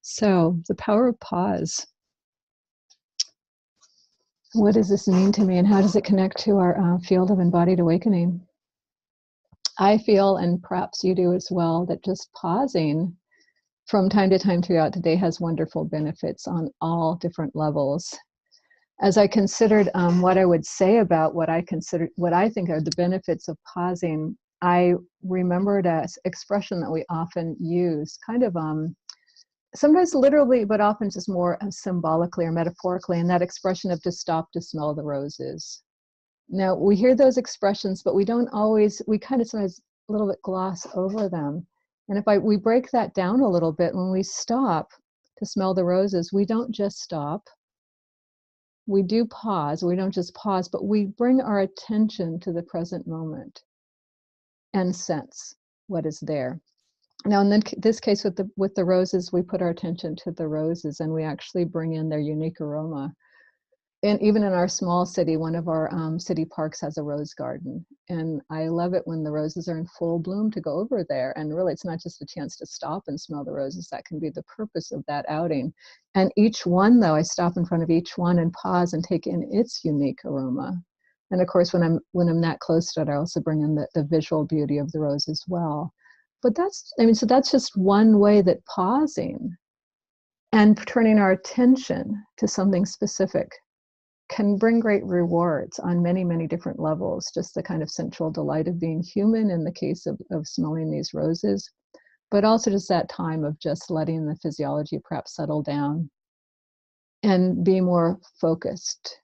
So, the power of pause. What does this mean to me, and how does it connect to our field of embodied awakening? I feel, and perhaps you do as well, that just pausing from time to time throughout the day has wonderful benefits on all different levels. As I considered what I would say about what I think are the benefits of pausing, I remembered an expression that we often use, kind of sometimes literally, but often just more symbolically or metaphorically, and that expression of to stop to smell the roses. Now, we hear those expressions, but we don't always, we kind of sometimes a little bit gloss over them. And if we break that down a little bit, when we stop to smell the roses, we don't just stop. We do pause. We don't just pause, but we bring our attention to the present moment and sense what is there. Now, in this case with the roses, we put our attention to the roses, and we actually bring in their unique aroma. And even in our small city, one of our city parks has a rose garden. And I love it when the roses are in full bloom to go over there. And really, it's not just a chance to stop and smell the roses. That can be the purpose of that outing. And each one, though, I stop in front of each one and pause and take in its unique aroma. And of course, when I'm that close to it, I also bring in the visual beauty of the rose as well. But so that's just one way that pausing and turning our attention to something specific can bring great rewards on many, many different levels. Just the kind of sensual delight of being human in the case of smelling these roses, but also just that time of just letting the physiology perhaps settle down and be more focused.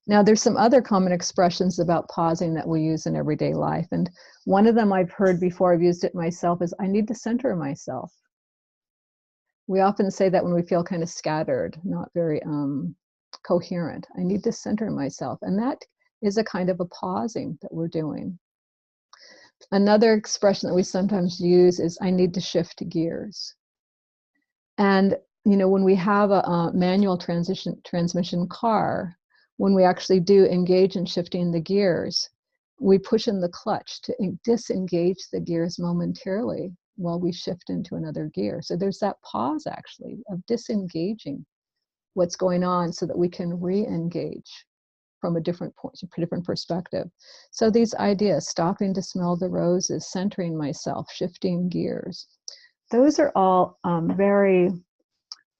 Now, there's some other common expressions about pausing that we use in everyday life. And one of them I've heard before, I've used it myself, is I need to center myself. We often say that when we feel kind of scattered, not very coherent. I need to center myself. And that is a kind of a pausing that we're doing. Another expression that we sometimes use is I need to shift gears. And, when we have a manual transmission car, when we actually do engage in shifting the gears, we push in the clutch to disengage the gears momentarily while we shift into another gear. So there's that pause, actually, of disengaging what's going on so that we can re-engage from a different point, a different perspective. So these ideas, stopping to smell the roses, centering myself, shifting gears, those are all very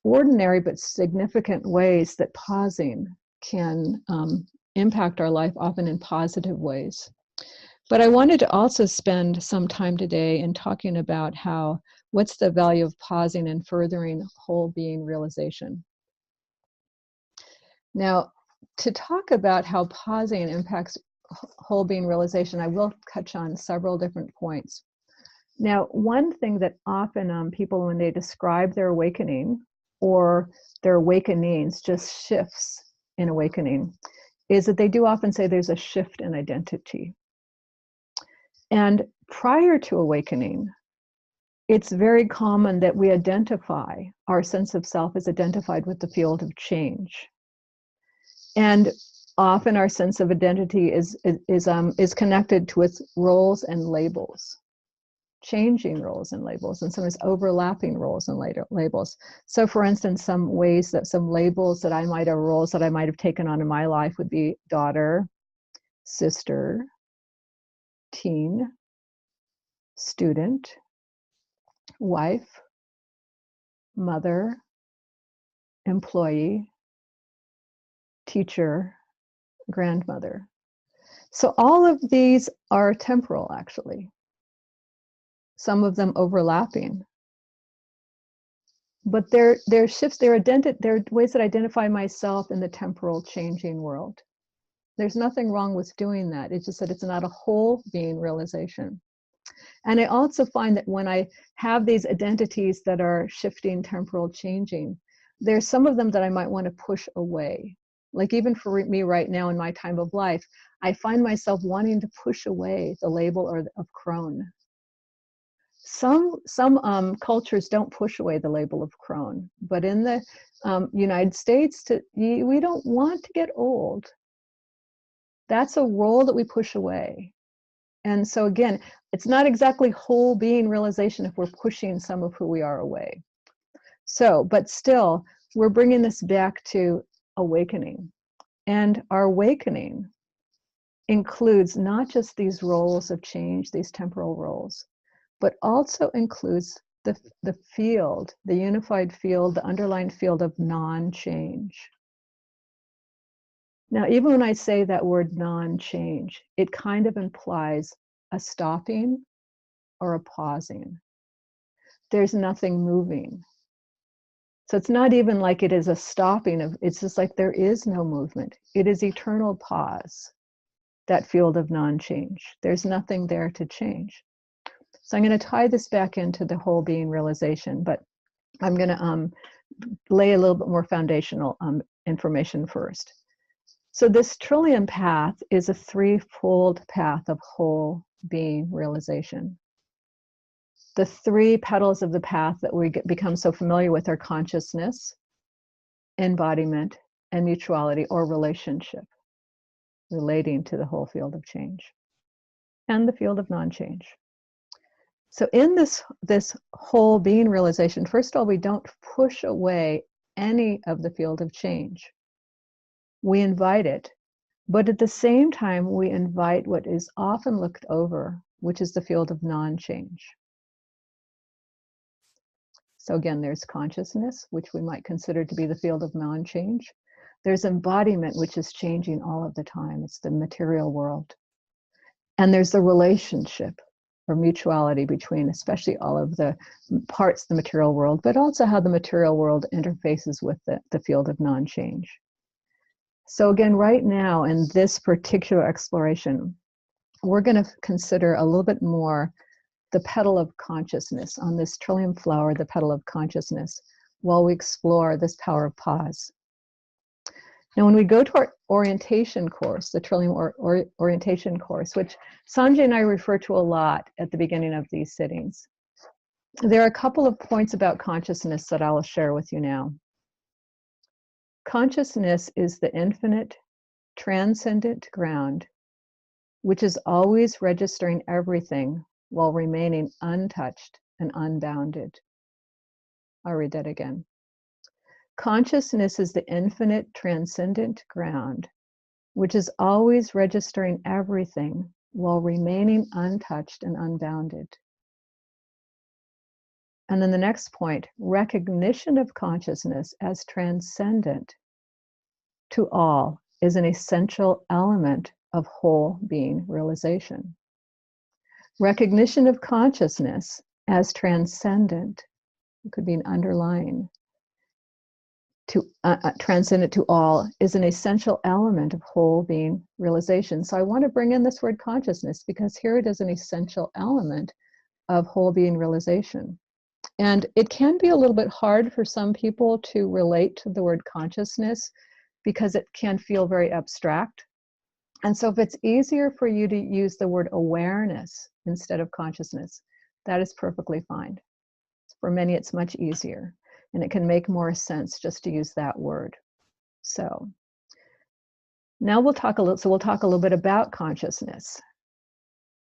ordinary but significant ways that pausing can impact our life, often in positive ways. But I wanted to also spend some time today in talking about what's the value of pausing and furthering whole being realization. Now, to talk about how pausing impacts whole being realization, I will touch on several different points. Now, one thing that often people, when they describe their awakening or their awakenings, just shifts in awakening, is that they do often say there's a shift in identity. And prior to awakening, it's very common that we identify, our sense of self is identified with the field of change. And often our sense of identity is connected with roles and labels, changing roles and labels, and sometimes overlapping roles and labels. So for instance, some roles that I might have taken on in my life would be daughter, sister, teen, student, wife, mother, employee, teacher, grandmother. So all of these are temporal, actually. Some of them overlapping. But they're shifts, they're ways that identify myself in the temporal changing world. There's nothing wrong with doing that. It's just that it's not a whole being realization. And I also find that when I have these identities that are shifting, temporal, changing, there's some of them that I might want to push away. Like even for me right now in my time of life, I find myself wanting to push away the label of crone. Some cultures don't push away the label of crone, but in the United States, we don't want to get old. That's a role that we push away. And so again, it's not exactly whole being realization if we're pushing some of who we are away. So, but still, we're bringing this back to awakening. And our awakening includes not just these roles of change, these temporal roles, but also includes the field, the unified field, the underlying field of non-change. Now, even when I say that word non-change, it kind of implies a stopping or a pausing. There's nothing moving. So it's not even like it is a stopping of, it's just like there is no movement. It is eternal pause, that field of non-change. There's nothing there to change. So I'm going to tie this back into the whole being realization, but I'm going to lay a little bit more foundational information first. So this Trillium path is a threefold path of whole being realization. The three petals of the path that we become so familiar with are consciousness, embodiment, and mutuality or relationship, relating to the whole field of change and the field of non-change. So in this whole being realization, first of all, we don't push away any of the field of change. We invite it, but at the same time, we invite what is often looked over, which is the field of non-change. So again, there's consciousness, which we might consider to be the field of non-change. There's embodiment, which is changing all of the time. It's the material world. And there's the relationship or mutuality between especially all of the parts of the material world, but also how the material world interfaces with the field of non-change. So again, right now in this particular exploration, we're going to consider a little bit more the petal of consciousness on this trillium flower, the petal of consciousness, while we explore this power of pause. Now, when we go to our orientation course, the Trillium orientation course, which Sanjay and I refer to a lot at the beginning of these sittings, there are a couple of points about consciousness that I will share with you now. Consciousness is the infinite, transcendent ground, which is always registering everything while remaining untouched and unbounded. I'll read that again. Consciousness is the infinite, transcendent ground, which is always registering everything while remaining untouched and unbounded. And then the next point, recognition of consciousness as transcendent to all is an essential element of whole being realization. Recognition of consciousness as transcendent, it could be an underlying, to transcendent to all, is an essential element of whole being realization. So I want to bring in this word consciousness because here it is an essential element of whole being realization. And it can be a little bit hard for some people to relate to the word consciousness because it can feel very abstract. And so if it's easier for you to use the word awareness instead of consciousness, that is perfectly fine. For many, it's much easier, and it can make more sense just to use that word. So now we'll talk a little bit about consciousness.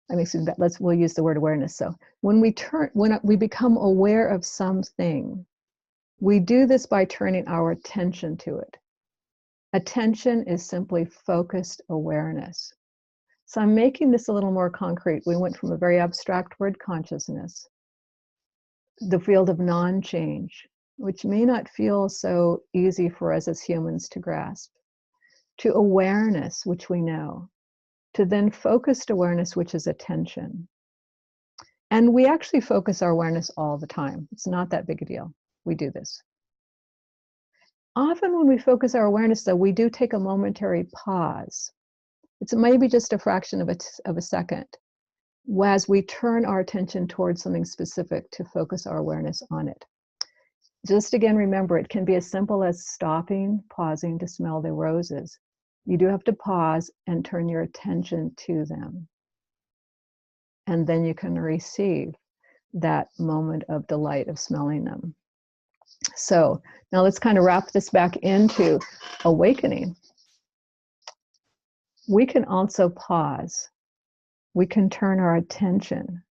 We'll use the word awareness. So when we become aware of something, we do this by turning our attention to it. Attention is simply focused awareness. So I'm making this a little more concrete. We went from a very abstract word, consciousness, the field of non-change, which may not feel so easy for us as humans to grasp, to awareness, which we know, to then focused awareness, which is attention. And we actually focus our awareness all the time. It's not that big a deal. We do this. Often when we focus our awareness, though, we do take a momentary pause. It's maybe just a fraction of a second as we turn our attention towards something specific to focus our awareness on it. Just again, remember, it can be as simple as stopping, pausing to smell the roses. You do have to pause and turn your attention to them. And then you can receive that moment of delight of smelling them. So now let's kind of wrap this back into awakening. We can also pause. We can turn our attention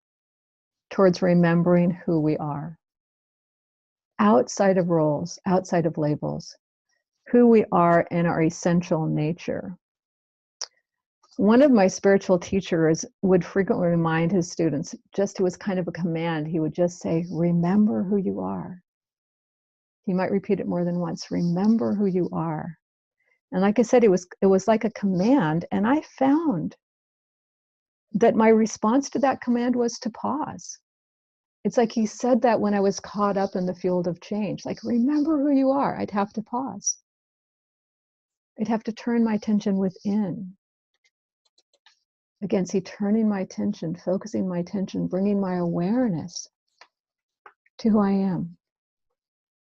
towards remembering who we are. outside of roles, outside of labels, who we are in our essential nature. One of my spiritual teachers would frequently remind his students, just it was kind of a command, he would just say, remember who you are. He might repeat it more than once, remember who you are. And like I said, it was like a command, and I found that my response to that command was to pause. It's like he said that when I was caught up in the field of change, like, remember who you are. I'd have to pause. I'd have to turn my attention within. Again, see, turning my attention, focusing my attention, bringing my awareness to who I am.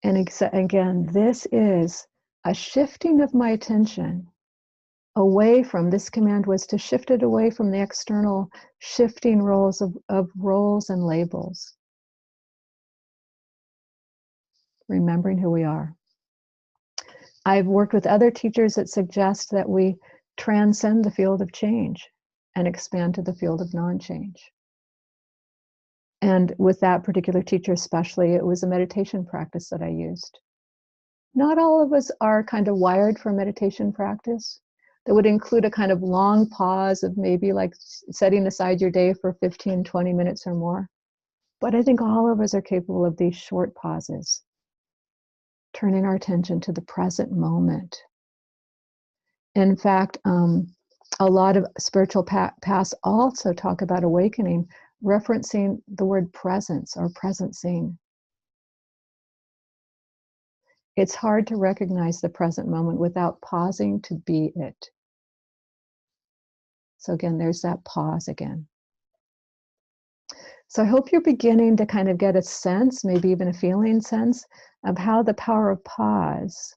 And again, this is a shifting of my attention away from, this command was to shift it away from the external shifting roles of roles and labels. Remembering who we are. I've worked with other teachers that suggest that we transcend the field of change and expand to the field of non-change. And with that particular teacher especially, it was a meditation practice that I used. Not all of us are kind of wired for meditation practice. That would include a kind of long pause of maybe like setting aside your day for 15, 20 minutes or more. But I think all of us are capable of these short pauses, turning our attention to the present moment. In fact, a lot of spiritual paths also talk about awakening, referencing the word presence or presencing. It's hard to recognize the present moment without pausing to be it. So again, there's that pause again. So I hope you're beginning to kind of get a sense, maybe even a feeling sense, of how the power of pause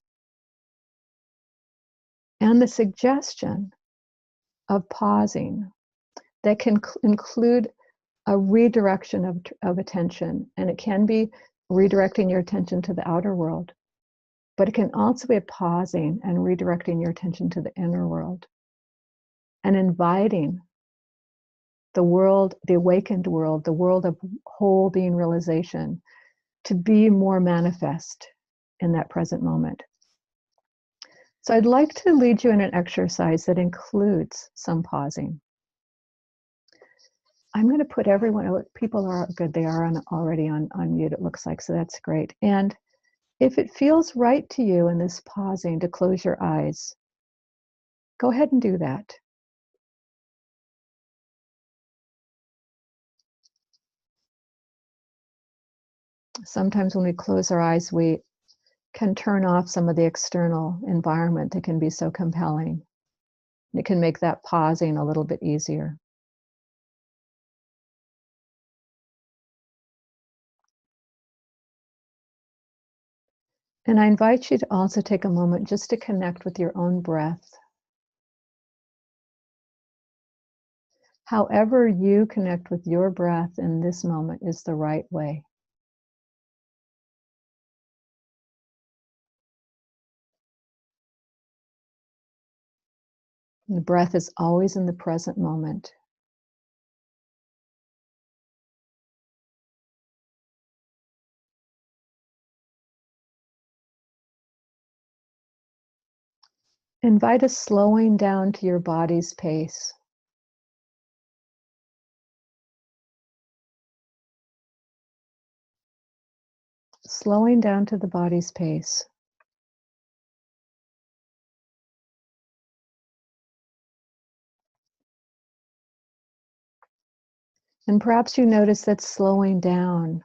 and the suggestion of pausing that can include a redirection of attention. And it can be redirecting your attention to the outer world, but it can also be a pausing and redirecting your attention to the inner world and inviting the world, the awakened world, the world of whole being realization, to be more manifest in that present moment. So I'd like to lead you in an exercise that includes some pausing. I'm going to put everyone, people are good, they are already on mute, it looks like, so that's great. And if it feels right to you in this pausing to close your eyes, go ahead and do that. Sometimes when we close our eyes, we can turn off some of the external environment that can be so compelling. It can make that pausing a little bit easier. And I invite you to also take a moment just to connect with your own breath. However you connect with your breath in this moment is the right way. The breath is always in the present moment. Invite a slowing down to your body's pace. Slowing down to the body's pace. And perhaps you notice that slowing down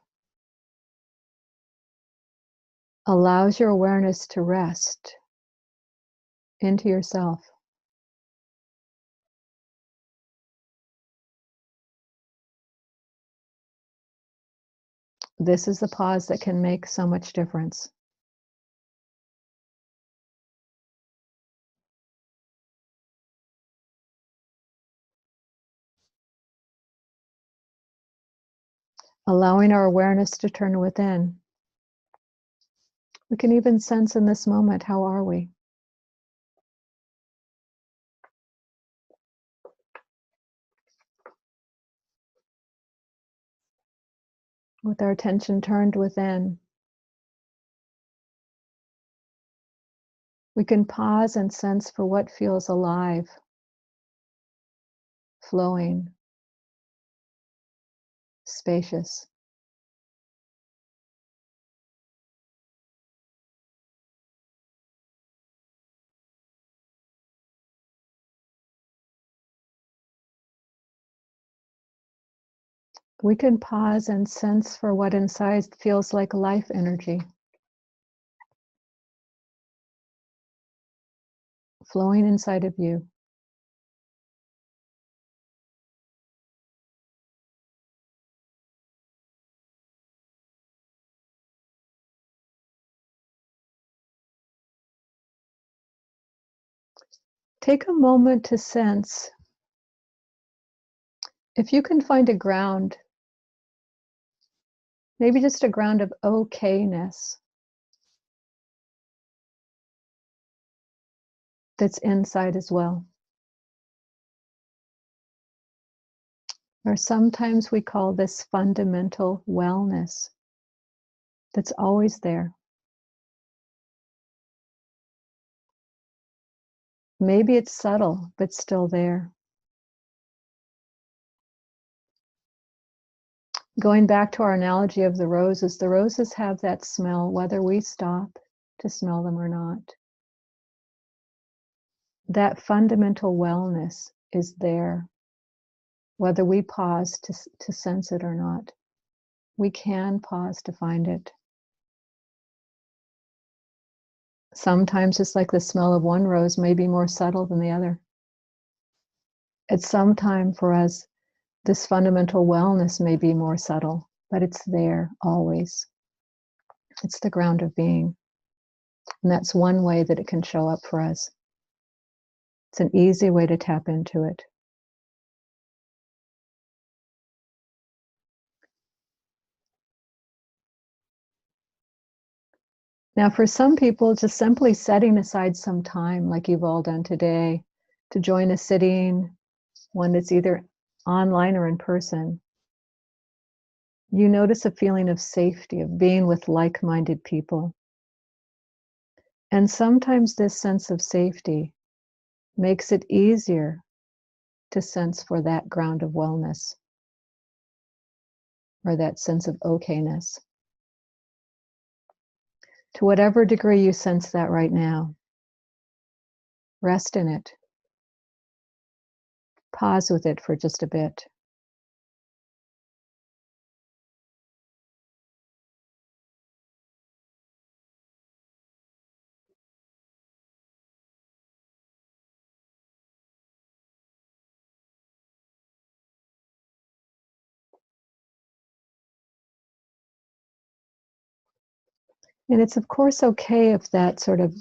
allows your awareness to rest into yourself. This is the pause that can make so much difference. Allowing our awareness to turn within. We can even sense in this moment, how are we? With our attention turned within, We can pause and sense for what feels alive, flowing, spacious. We can pause and sense for what inside feels like life energy, flowing inside of you. Take a moment to sense if you can find a ground, maybe just a ground of okayness that's inside as well. Or sometimes we call this fundamental wellness that's always there. Maybe it's subtle, but still there. Going back to our analogy of the roses have that smell whether we stop to smell them or not. That fundamental wellness is there, whether we pause to sense it or not. We can pause to find it. Sometimes it's like the smell of one rose may be more subtle than the other. At some time for us, this fundamental wellness may be more subtle, but it's there always. It's the ground of being. And that's one way that it can show up for us. It's an easy way to tap into it. Now, for some people, just simply setting aside some time, like you've all done today, to join a sitting, one that's either online or in person, you notice a feeling of safety, of being with like-minded people. And sometimes this sense of safety makes it easier to sense for that ground of wellness or that sense of okayness. To whatever degree you sense that right now, rest in it. Pause with it for just a bit. And it's of course okay if that sort of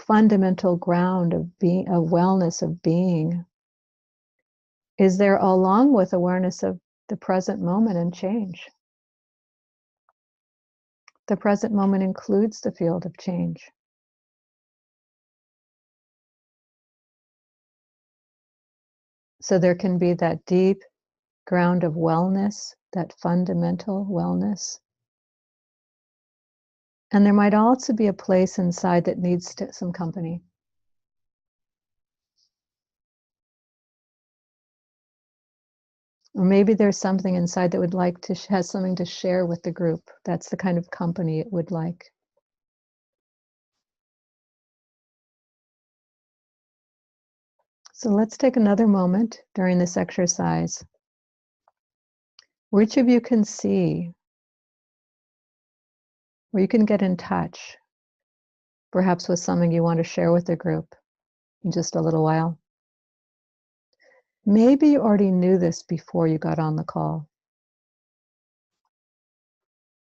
fundamental ground of being, of wellness of being, is there along with awareness of the present moment and change. The present moment includes the field of change. So there can be that deep ground of wellness, that fundamental wellness. And there might also be a place inside that needs some company. Or maybe there's something inside that would like to, has something to share with the group. That's the kind of company it would like. So let's take another moment during this exercise. Which of you can see, or you can get in touch, perhaps with something you want to share with the group in just a little while. Maybe you already knew this before you got on the call,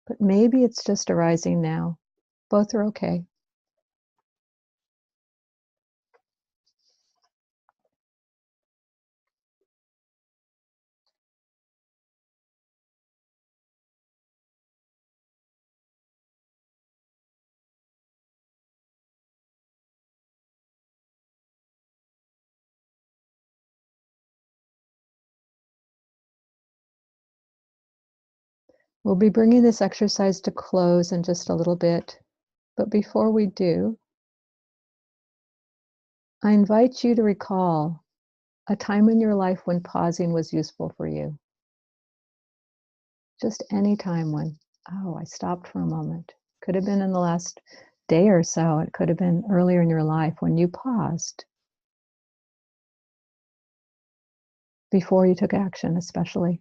but maybe it's just arising now. Both are okay. We'll be bringing this exercise to close in just a little bit, but before we do, I invite you to recall a time in your life when pausing was useful for you. Just any time when, oh, I stopped for a moment. Could have been in the last day or so. It could have been earlier in your life when you paused before you took action, especially.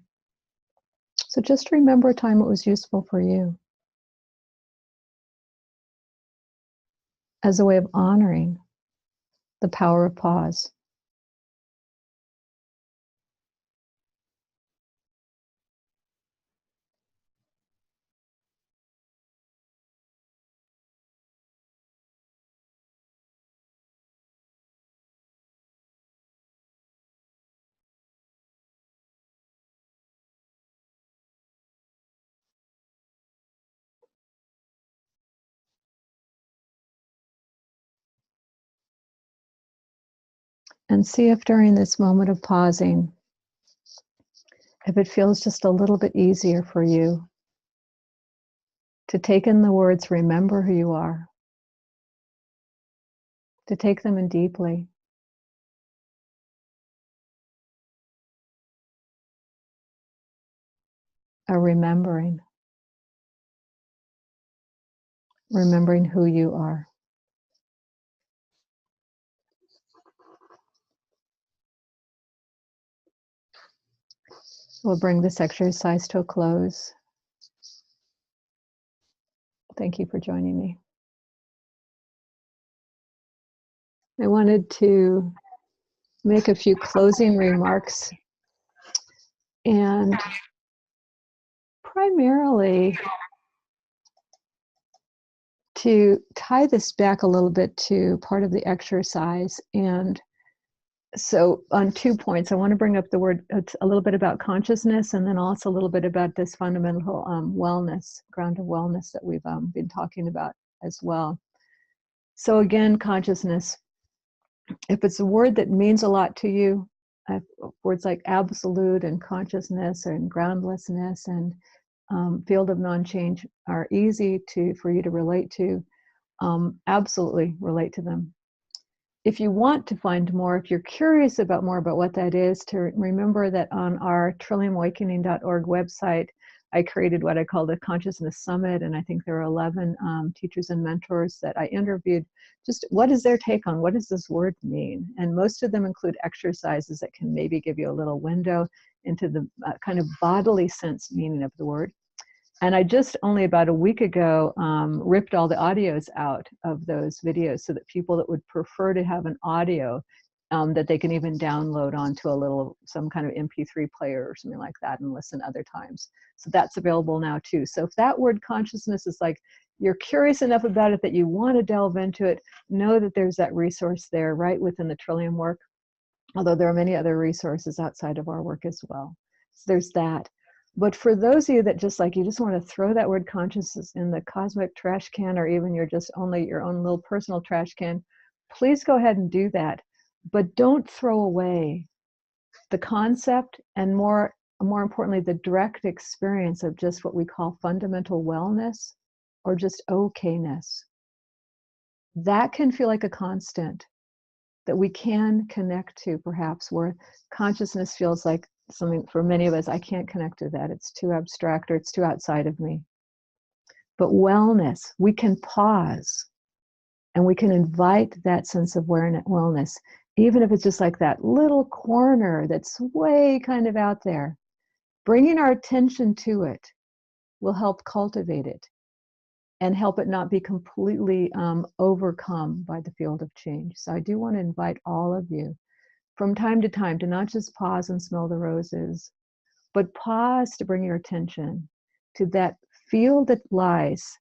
So just remember a time it was useful for you as a way of honoring the power of pause. And see if during this moment of pausing, if it feels just a little bit easier for you to take in the words, remember who you are, to take them in deeply. A remembering who you are. We'll bring this exercise to a close. Thank you for joining me. I wanted to make a few closing remarks, and primarily to tie this back a little bit to part of the exercise. And so on 2 points, I want to bring up the word, a little bit about consciousness, and then also a little bit about this fundamental wellness, ground of wellness that we've been talking about as well. So again, consciousness, if it's a word that means a lot to you, words like absolute and consciousness and groundlessness and field of non-change are easy for you to relate to, absolutely relate to them. If you want to find more, if you're curious about more about what that is, to remember that on our trilliumawakening.org website, I created what I call the Consciousness Summit, and I think there are 11 teachers and mentors that I interviewed. Just what is their take on what does this word mean? And most of them include exercises that can maybe give you a little window into the kind of bodily sense meaning of the word. And I just only about a week ago ripped all the audios out of those videos so that people that would prefer to have an audio that they can even download onto some kind of MP3 player or something like that and listen other times. So that's available now too. So if that word consciousness is like, you're curious enough about it that you want to delve into it, know that there's that resource there right within the Trillium work, although there are many other resources outside of our work as well. So there's that. But for those of you that just want to throw that word consciousness in the cosmic trash can, or even you're just only your own little personal trash can, please go ahead and do that. But don't throw away the concept and more importantly, the direct experience of just what we call fundamental wellness or just okayness. That can feel like a constant that we can connect to, perhaps, where consciousness feels like something for many of us, I can't connect to that. It's too abstract or it's too outside of me. But wellness, we can pause and we can invite that sense of wellness, even if it's just like that little corner that's way kind of out there. Bringing our attention to it will help cultivate it and help it not be completely overcome by the field of change. So I do want to invite all of you from time to time to not just pause and smell the roses, but pause to bring your attention to that field that lies.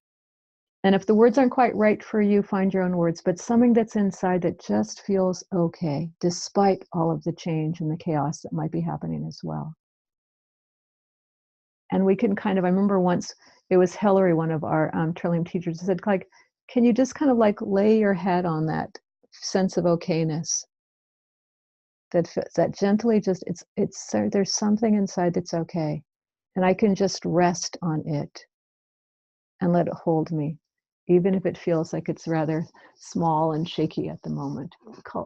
And if the words aren't quite right for you, find your own words, but something that's inside that just feels okay, despite all of the change and the chaos that might be happening as well. And we can I remember once, it was Hillary, one of our Trillium teachers, said, can you just lay your head on that sense of okayness? That gently there's something inside that's okay. And I can just rest on it and let it hold me. even if it feels like it's rather small and shaky at the moment.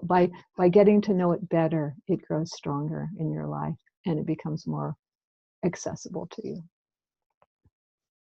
By getting to know it better, it grows stronger in your life and it becomes more accessible to you.